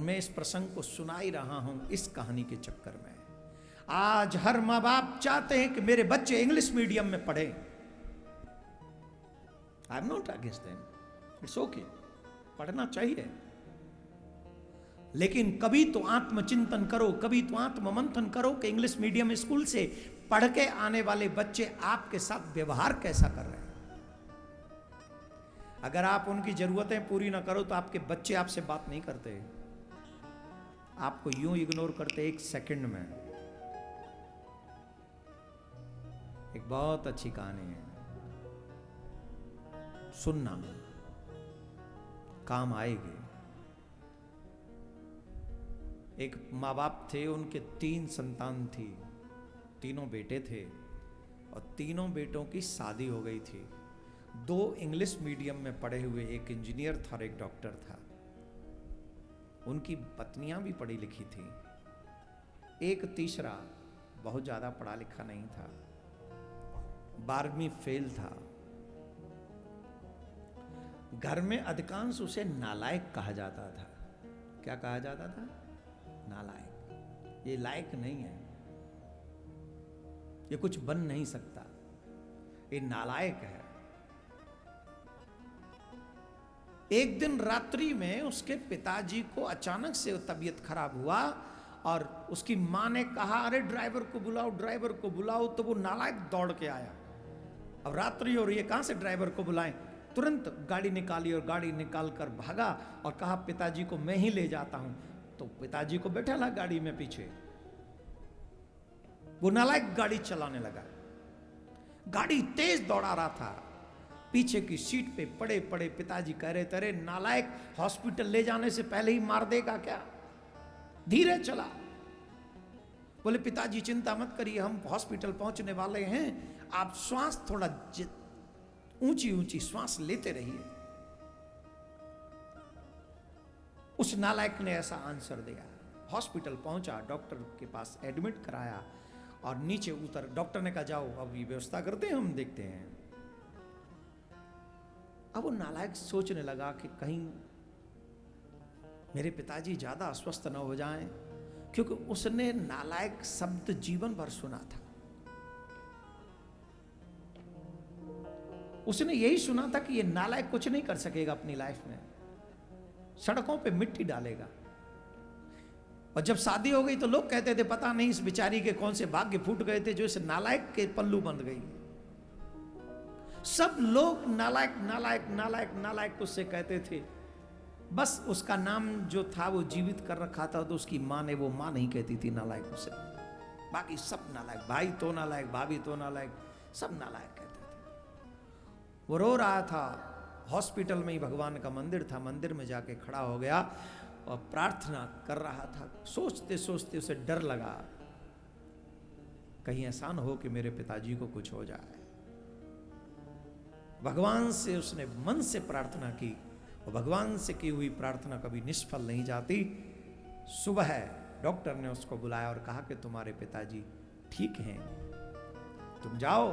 मैं इस प्रसंग को सुना ही रहा हूं इस कहानी के चक्कर में। आज हर माँ बाप चाहते हैं कि मेरे बच्चे इंग्लिश मीडियम में पढ़े। I am not against them, it's okay, पढ़ना चाहिए, लेकिन कभी तो आत्मचिंतन करो, कभी तो आत्ममंथन करो कि इंग्लिश मीडियम स्कूल से पढ़ के आने वाले बच्चे आपके साथ व्यवहार कैसा कर रहे हैं। अगर आप उनकी जरूरतें पूरी ना करो तो आपके बच्चे आपसे बात नहीं करते, आपको यूं इग्नोर करते एक सेकंड में। एक बहुत अच्छी कहानी है, सुनना, काम आएगी। एक माँ बाप थे, उनके 3 संतान थी, तीनों बेटे थे और तीनों बेटों की शादी हो गई थी। 2 इंग्लिश मीडियम में पढ़े हुए, एक इंजीनियर था और एक डॉक्टर था। उनकी पत्नियां भी पढ़ी लिखी थी। एक तीसरा बहुत ज्यादा पढ़ा लिखा नहीं था, 12वीं फेल था। घर में अधिकांश उसे नालायक कहा जाता था। क्या कहा जाता था? नालायक, ये लायक नहीं है, ये कुछ बन नहीं सकता, ये नालायक है। एक दिन रात्रि में उसके पिताजी को अचानक से तबीयत खराब हुआ और उसकी मां ने कहा, अरे ड्राइवर को बुलाओ, ड्राइवर को बुलाओ। तो वो नालायक दौड़ के आया। अब रात्रि और ये कहां से ड्राइवर को बुलाएं। तुरंत गाड़ी निकाली और गाड़ी निकाल कर भागा और कहा, पिताजी को मैं ही ले जाता हूं। तो पिताजी को बैठा ला गाड़ी में पीछे। वो नालायक गाड़ी चलाने लगा, गाड़ी तेज दौड़ा रहा था। पीछे की सीट पे पड़े पड़े पिताजी कह रहे, तेरे नालायक, हॉस्पिटल ले जाने से पहले ही मार देगा क्या, धीरे चला। बोले, पिताजी चिंता मत करिए, हम हॉस्पिटल पहुंचने वाले हैं, आप श्वास थोड़ा ऊंची ऊंची श्वास लेते रहिए। उस नालायक ने ऐसा आंसर दिया। हॉस्पिटल पहुंचा, डॉक्टर के पास एडमिट कराया और नीचे उतर। डॉक्टर ने कहा, जाओ अब ये व्यवस्था करते हैं, हम देखते हैं। अब वो नालायक सोचने लगा कि कहीं मेरे पिताजी ज्यादा अस्वस्थ न हो जाएं, क्योंकि उसने नालायक शब्द जीवन भर सुना था। उसने यही सुना था कि ये नालायक कुछ नहीं कर सकेगा अपनी लाइफ में, सड़कों पे मिट्टी डालेगा। और जब शादी हो गई तो लोग कहते थे, पता नहीं इस बेचारी के कौन से भाग्य फूट गए थे जो इस नालायक के पल्लू बंध गई। सब लोग नालायक नालायक नालायक नालायक उससे कहते थे। बस उसका नाम जो था वो जीवित कर रखा था, तो उसकी मां ने, वो मां नहीं कहती थी नालायक उसे, बाकी सब नालायक, भाई तो नालायक, भाभी तो नालायक, सब नालायक कहते थे। वो रो रहा था। हॉस्पिटल में ही भगवान का मंदिर था, मंदिर में जाके खड़ा हो गया और प्रार्थना कर रहा था। सोचते सोचते उसे डर लगा, कहीं ऐसा न हो कि मेरे पिताजी को कुछ हो जाए। भगवान से उसने मन से प्रार्थना की और भगवान से की हुई प्रार्थना कभी निष्फल नहीं जाती। सुबह डॉक्टर ने उसको बुलाया और कहा कि तुम्हारे पिताजी ठीक हैं, तुम जाओ,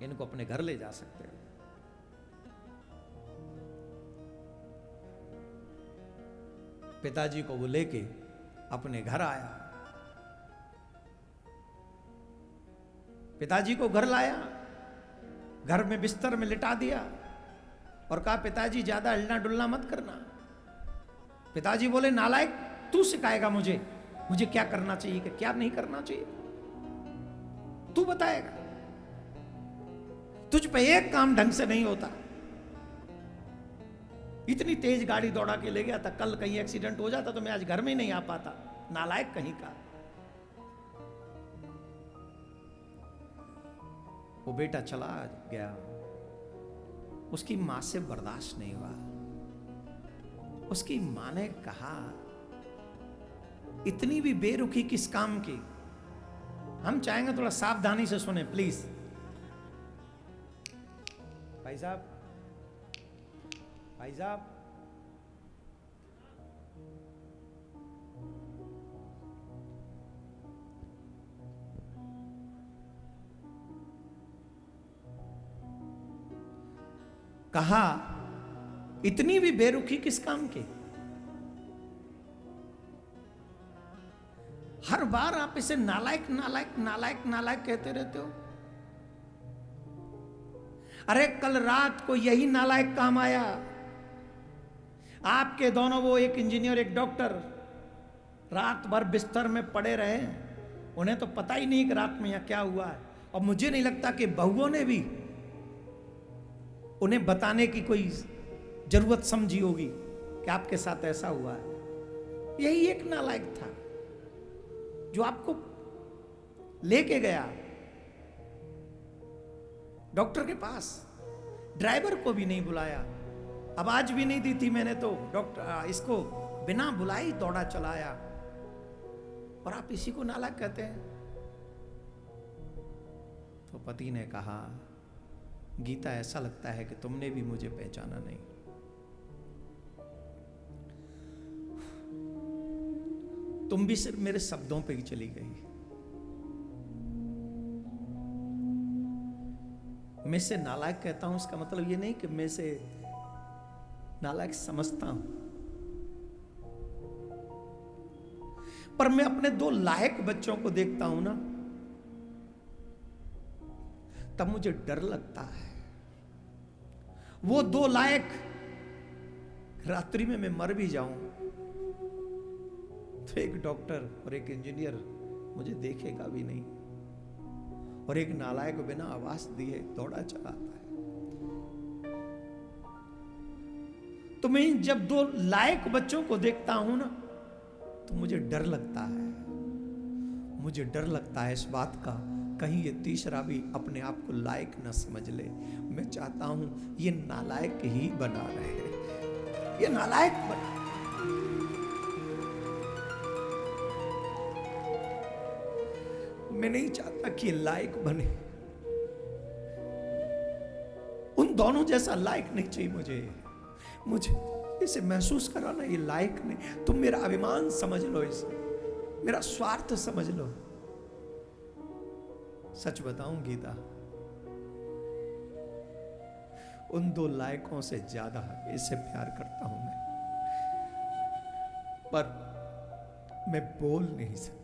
इनको अपने घर ले जा सकते हो। पिताजी को वो लेके अपने घर आया। पिताजी को घर लाया, घर में बिस्तर में लिटा दिया और कहा, पिताजी ज्यादा हिलना डुलना मत करना। पिताजी बोले, नालायक, तू सिखाएगा मुझे क्या करना चाहिए, क्या नहीं करना चाहिए, तू बताएगा। तुझ पे एक काम ढंग से नहीं होता। इतनी तेज गाड़ी दौड़ा के ले गया था, कल कहीं एक्सीडेंट हो जाता तो मैं आज घर में ही नहीं आ पाता, नालायक कहीं का। वो बेटा चला गया, उसकी मां से बर्दाश्त नहीं हुआ। उसकी मां ने कहा, इतनी भी बेरुखी किस काम की। हम चाहेंगे थोड़ा सावधानी से सुने प्लीज। भाई साहब, भाई साहब, कहा, इतनी भी बेरुखी किस काम की। हर बार आप इसे नालायक नालायक नालायक नालायक कहते रहते हो। अरे कल रात को यही नालायक काम आया। आपके दोनों, वो एक इंजीनियर एक डॉक्टर, रात भर बिस्तर में पड़े रहे। उन्हें तो पता ही नहीं कि रात में यहां क्या हुआ है। और मुझे नहीं लगता कि बहुओं ने भी उन्हें बताने की कोई जरूरत समझी होगी कि आपके साथ ऐसा हुआ है। यही एक नालायक था जो आपको लेके गया डॉक्टर के पास। ड्राइवर को भी नहीं बुलाया, आवाज भी नहीं दी थी मैंने तो डॉक्टर इसको बिना बुलाए ही दौड़ा चलाया। और आप इसी को नालायक कहते हैं। तो पति ने कहा, गीता ऐसा लगता है कि तुमने भी मुझे पहचाना नहीं। तुम भी सिर्फ मेरे शब्दों पे ही चली गई। मैं से नालायक कहता हूं, इसका मतलब ये नहीं कि मैं से नालायक समझता हूं, पर मैं अपने दो लायक बच्चों को देखता हूं ना, तब मुझे डर लगता है। वो दो लायक रात्रि में मैं मर भी जाऊं तो एक डॉक्टर और एक इंजीनियर मुझे देखेगा भी नहीं, और एक नालायक बिना आवाज दिए दौड़ा चलाता है। तो मैं जब दो लायक बच्चों को देखता हूं ना, तो मुझे डर लगता है। मुझे डर लगता है इस बात का, कहीं ये तीसरा भी अपने आप को लायक न समझ ले। मैं चाहता हूं ये नालायक ही बना रहे, ये नालायक बना। मैं नहीं चाहता कि ये लायक बने। उन दोनों जैसा लायक नहीं चाहिए मुझे इसे महसूस कराना ये लायक नहीं। तुम मेरा अभिमान समझ लो, इसे मेरा स्वार्थ समझ लो। सच बताऊं गीता, उन दो लायकों से ज्यादा इसे प्यार करता हूं मैं, पर मैं बोल नहीं सकता।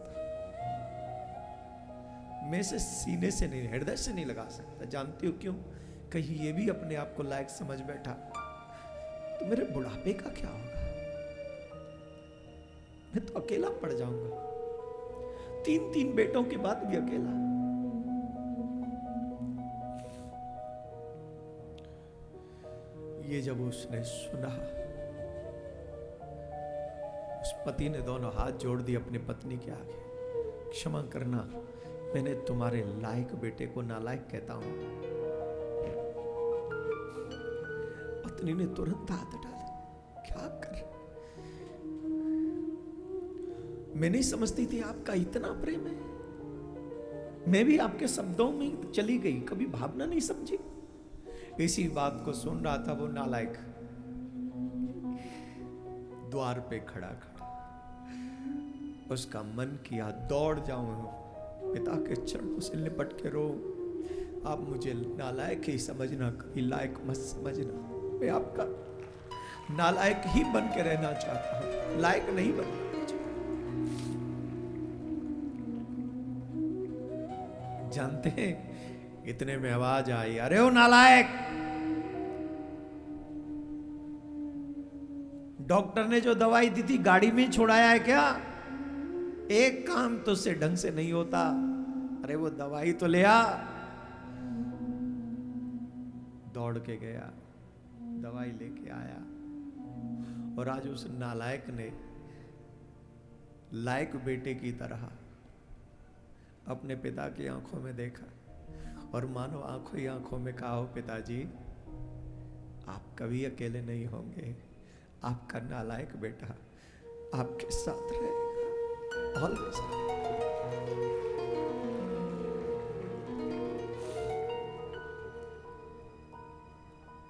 मैं इसे सीने से नहीं, हृदय से नहीं लगा सकता। जानती हो क्यों? कहीं ये भी अपने आप को लायक समझ बैठा तो मेरे बुढ़ापे का क्या होगा? मैं तो अकेला पड़ जाऊंगा, 3 बेटों के बाद भी अकेला। ये जब उसने सुना, उस पति ने दोनों हाथ जोड़ दिए अपनी पत्नी के आगे। क्षमा करना, मैंने तुम्हारे लायक बेटे को नालायक कहता हूं। पत्नी ने तुरंत हाथ डाला, क्या कर? मैं नहीं समझती थी आपका इतना प्रेम है। मैं भी आपके शब्दों में चली गई, कभी भावना नहीं समझी। इसी बात को सुन रहा था वो नालायक, द्वार पे खड़ा उसका मन किया दौड़ जाऊं, पिता के चरणों से लिपट के रो, आप मुझे नालायक ही समझना, कभी लायक मत समझना। मैं आपका नालायक ही बन के रहना चाहता हूं, लायक नहीं बनना चाहता। जानते हैं, इतने में आवाज आई, अरे ओ नालायक, डॉक्टर ने जो दवाई दी थी गाड़ी में छोड़ाया है क्या? एक काम तो उससे ढंग से नहीं होता। अरे वो दवाई तो ले आ। दौड़ के गया, दवाई लेके आया, और आज उस नालायक ने लायक बेटे की तरह अपने पिता की आंखों में देखा, और मानो आंखों ही आंखों में कहा, पिताजी आप कभी अकेले नहीं होंगे, आपका नालायक बेटा आपके साथ रहेगा ऑलवेज।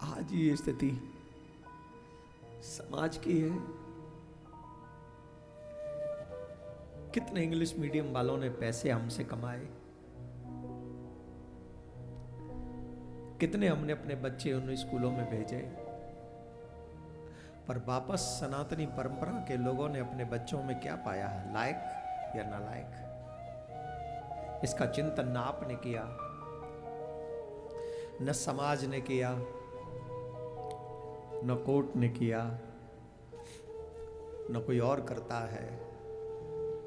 आज ये स्थिति समाज की है। कितने इंग्लिश मीडियम वालों ने पैसे हमसे कमाए, कितने हमने अपने बच्चे उन स्कूलों में भेजे, पर वापस सनातनी परंपरा के लोगों ने अपने बच्चों में क्या पाया है? लायक। या नालायक। इसका चिंतन न आपने किया, न समाज ने किया, न कोर्ट ने किया, न कोई और करता है।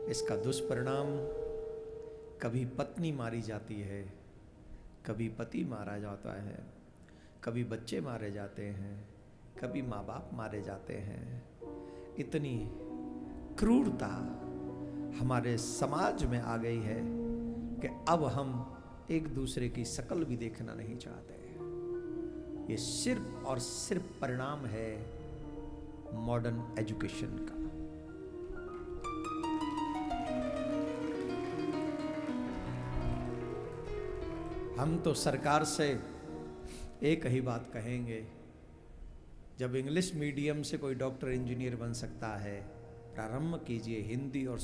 इसका दुष्परिणाम कभी पत्नी मारी जाती है, कभी पति मारा जाता है, कभी बच्चे मारे जाते हैं, कभी माँ बाप मारे जाते हैं। इतनी क्रूरता हमारे समाज में आ गई है कि अब हम एक दूसरे की शकल भी देखना नहीं चाहते। ये सिर्फ और सिर्फ परिणाम है मॉडर्न एजुकेशन का। हम तो सरकार से एक ही बात कहेंगे, जब इंग्लिश मीडियम से कोई डॉक्टर इंजीनियर बन सकता है, प्रारंभ कीजिए हिंदी और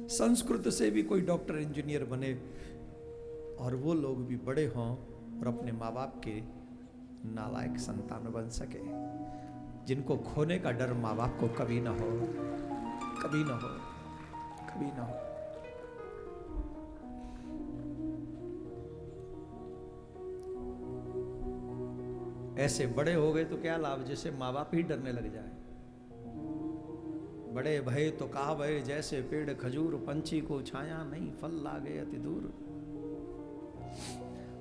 संस्कृत से भी कोई डॉक्टर इंजीनियर बने और वो लोग भी बड़े हों और अपने माँ बाप के नालायक संतान बन सके, जिनको खोने का डर माँ बाप को कभी ना हो, कभी ना हो, कभी ना हो। ऐसे बड़े हो गए तो क्या लाभ, जैसे माँ बाप ही डरने लग जाए। बड़े भय तो कहा भय, जैसे पेड़ खजूर, पंछी को छाया नहीं, फल लागे अति दूर।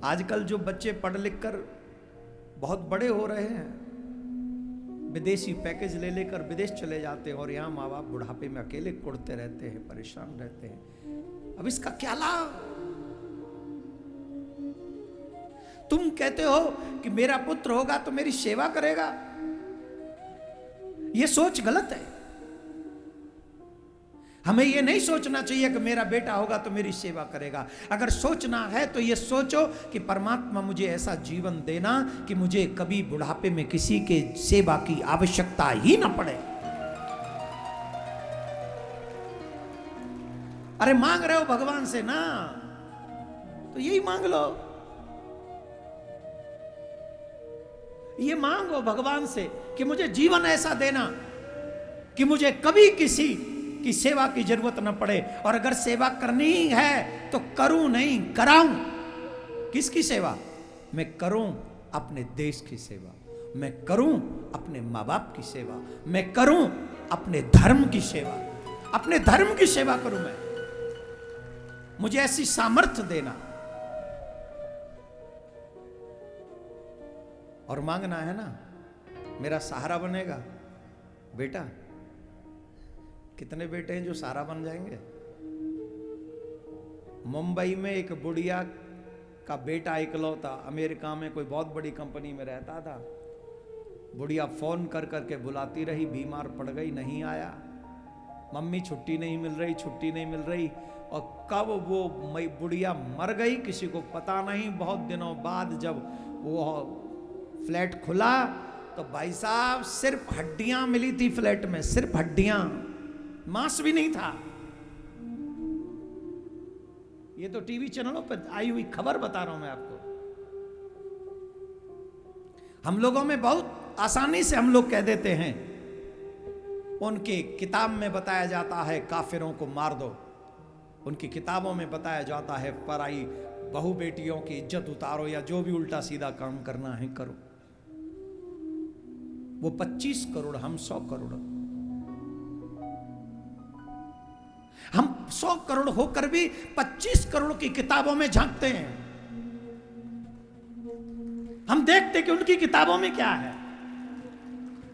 आजकल जो बच्चे पढ़ लिख कर बहुत बड़े हो रहे हैं, विदेशी पैकेज ले लेकर विदेश चले जाते हैं और यहाँ माँ बाप बुढ़ापे में अकेले कुड़ते रहते हैं, परेशान रहते हैं। अब इसका क्या लाभ? तुम कहते हो कि मेरा पुत्र होगा तो मेरी सेवा करेगा, यह सोच गलत है। हमें यह नहीं सोचना चाहिए कि मेरा बेटा होगा तो मेरी सेवा करेगा। अगर सोचना है तो यह सोचो कि परमात्मा मुझे ऐसा जीवन देना कि मुझे कभी बुढ़ापे में किसी के सेवा की आवश्यकता ही ना पड़े। अरे मांग रहे हो भगवान से ना, तो यही मांग लो। ये मांगो भगवान से कि मुझे जीवन ऐसा देना कि मुझे कभी किसी की सेवा की जरूरत न पड़े, और अगर सेवा करनी ही है तो करूं नहीं कराऊं। किसकी सेवा? मैं करूं अपने देश की सेवा, मैं करूं अपने माँ बाप की सेवा, मैं करूं अपने धर्म की सेवा, अपने धर्म की सेवा करूं मैं। मुझे ऐसी सामर्थ्य देना। और मांगना है ना, मेरा सहारा बनेगा बेटा। कितने बेटे हैं जो सहारा बन जाएंगे? मुंबई में एक बुढ़िया का बेटा इकलौता, अमेरिका में कोई बहुत बड़ी कंपनी में रहता था। बुढ़िया फोन कर करके बुलाती रही, बीमार पड़ गई, नहीं आया। मम्मी छुट्टी नहीं मिल रही, छुट्टी नहीं मिल रही। और कब वो बुढ़िया मर गई किसी को पता नहीं। बहुत दिनों बाद जब वो फ्लैट खुला तो भाई साहब सिर्फ हड्डियां मिली थी फ्लैट में, सिर्फ हड्डियां, मांस भी नहीं था। ये तो टीवी चैनलों पर आई हुई खबर बता रहा हूं मैं आपको। हम लोगों में बहुत आसानी से हम लोग कह देते हैं, उनकी किताब में बताया जाता है काफिरों को मार दो, उनकी किताबों में बताया जाता है पराई बहू बेटियों की इज्जत उतारो, या जो भी उल्टा सीधा काम करना है करो। वो 25 करोड़, हम 100 करोड़। हम 100 करोड़ होकर भी 25 करोड़ की किताबों में झांकते हैं। हम देखते कि उनकी किताबों में क्या है,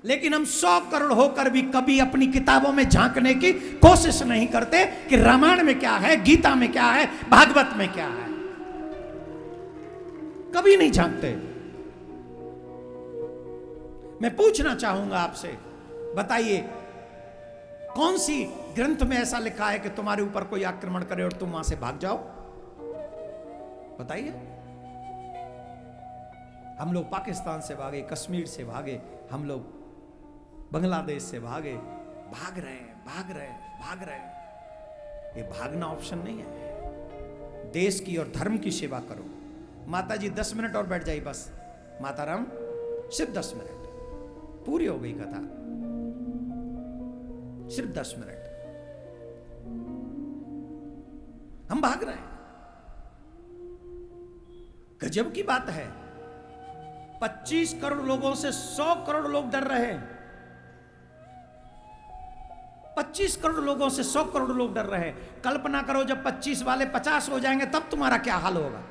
लेकिन हम 100 करोड़ होकर भी कभी अपनी किताबों में झांकने की कोशिश नहीं करते कि रामायण में क्या है, गीता में क्या है, भागवत में क्या है। कभी नहीं झांकते। मैं पूछना चाहूंगा आपसे, बताइए कौन सी ग्रंथ में ऐसा लिखा है कि तुम्हारे ऊपर कोई आक्रमण करे और तुम वहां से भाग जाओ? बताइए। हम लोग पाकिस्तान से भागे, कश्मीर से भागे, हम लोग बांग्लादेश से भागे, भाग रहे हैं, भाग रहे हैं, भाग रहे हैं। ये भागना ऑप्शन नहीं है। देश की और धर्म की सेवा करो। माता जी 10 मिनट और बैठ जाइए बस। माता राम सिर्फ 10 मिनट, पूरी हो गई कथा, सिर्फ 10 मिनट। हम भाग रहे हैं। गजब की बात है, 25 करोड़ लोगों से 100 करोड़ लोग डर रहे हैं। 25 करोड़ लोगों से 100 करोड़ लोग डर रहे हैं। कल्पना करो जब 25 वाले 50 हो जाएंगे तब तुम्हारा क्या हाल होगा।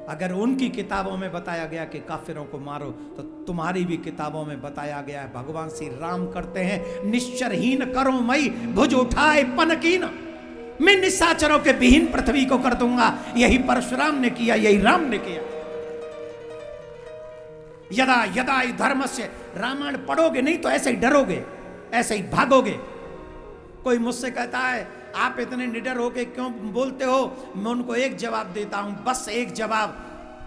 अगर उनकी किताबों में बताया गया कि काफिरों को मारो, तो तुम्हारी भी किताबों में बताया गया है। भगवान श्री राम करते हैं, निश्चरहीन करो मई भुज उठाए पनकीन, मैं निशाचरों के विहीन पृथ्वी को कर दूंगा। यही परशुराम ने किया, यही राम ने किया। यदा यदा धर्म से, रामायण पढ़ोगे नहीं तो ऐसे ही डरोगे, ऐसे ही भागोगे। कोई मुझसे कहता है आप इतने निडर होके क्यों बोलते हो, मैं उनको एक जवाब देता हूं, बस एक जवाब,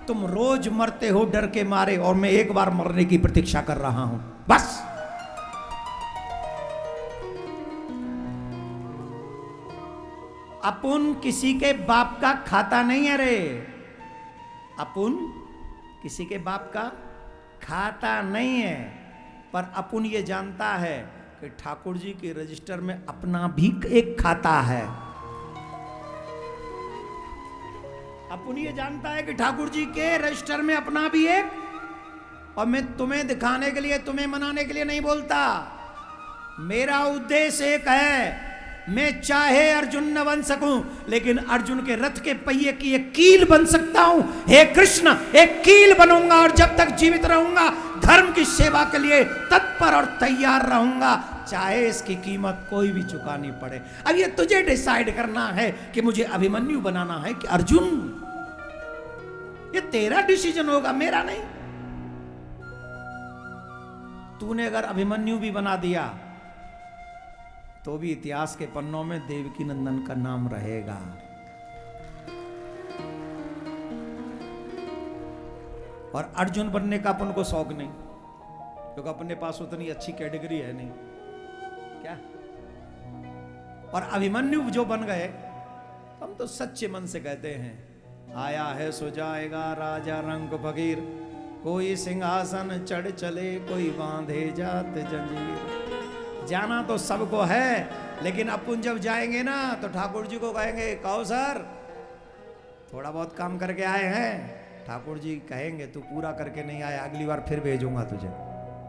तुम रोज मरते हो डर के मारे और मैं एक बार मरने की प्रतीक्षा कर रहा हूं, बस। अपुन किसी के बाप का खाता नहीं है रे, अपुन किसी के बाप का खाता नहीं है, पर अपुन ये जानता है कि ठाकुर जी के रजिस्टर में अपना भी एक खाता है। अपुन ये जानता है कि ठाकुर जी के रजिस्टर में अपना भी एक, और मैं तुम्हें दिखाने के लिए, तुम्हें मनाने के लिए नहीं बोलता। मेरा उद्देश्य एक है, मैं चाहे अर्जुन न बन सकूं, लेकिन अर्जुन के रथ के पहिए की एक कील बन सकता हूं। हे कृष्ण, एक कील बनूंगा और जब तक जीवित रहूंगा धर्म की सेवा के लिए तत्पर और तैयार रहूंगा, चाहे इसकी कीमत कोई भी चुकानी पड़े। अब ये तुझे डिसाइड करना है कि मुझे अभिमन्यु बनाना है कि अर्जुन। ये तेरा डिसीजन होगा, मेरा नहीं। तूने अगर अभिमन्यु भी बना दिया तो भी इतिहास के पन्नों में देवकी नंदन का नाम रहेगा। और अर्जुन बनने का अपन को शौक नहीं, क्योंकि अपने पास उतनी अच्छी कैटेगरी है नहीं क्या। और अभिमन्यु जो बन गए, हम तो सच्चे मन से कहते हैं, आया है सो जाएगा राजा रंग फकीर, कोई सिंहासन चढ़ चले कोई बांधे जात जंजीर। जाना तो सबको है, लेकिन अपन जब जाएंगे ना तो ठाकुर जी को कहेंगे, कहो सर थोड़ा बहुत काम करके आए हैं। ठाकुर जी कहेंगे तू पूरा करके नहीं आया, अगली बार फिर भेजूंगा तुझे।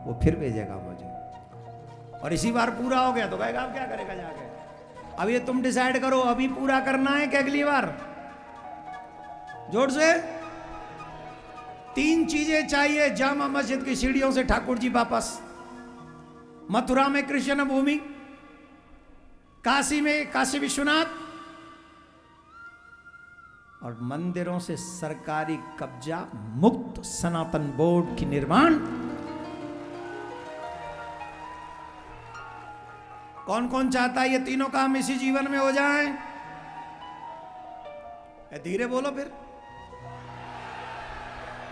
वो फिर भेजेगा मुझे, और इसी बार पूरा हो गया तो कहेगा अब क्या करेगा जाके। अब ये तुम डिसाइड करो, अभी पूरा करना है कि अगली बार। जोर से 3 चीजें चाहिए जामा मस्जिद की सीढ़ियों से ठाकुर जी वापस, मथुरा में कृष्ण भूमि, काशी में काशी विश्वनाथ, और मंदिरों से सरकारी कब्जा मुक्त सनातन बोर्ड की निर्माण। कौन कौन चाहता है ये तीनों काम इसी जीवन में हो जाएं? धीरे बोलो फिर,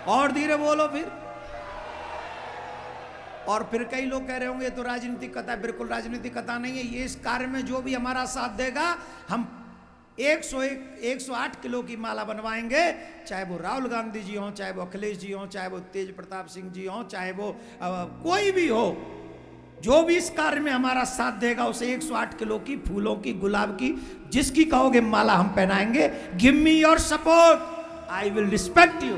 और धीरे बोलो फिर। और फिर कई लोग कह रहे होंगे ये तो राजनीतिक कथा है। बिल्कुल राजनीतिक कथा नहीं है ये। इस कार्य में जो भी हमारा साथ देगा, हम 108 किलो की माला बनवाएंगे, चाहे वो राहुल गांधी जी हों, चाहे वो अखिलेश जी हों, चाहे वो तेज प्रताप सिंह जी हों, चाहे वो कोई भी हो। जो भी इस कार्य में हमारा साथ देगा उसे 108 किलो की फूलों की, गुलाब की, जिसकी कहोगे माला हम पहनाएंगे। Give me your support, I will respect you.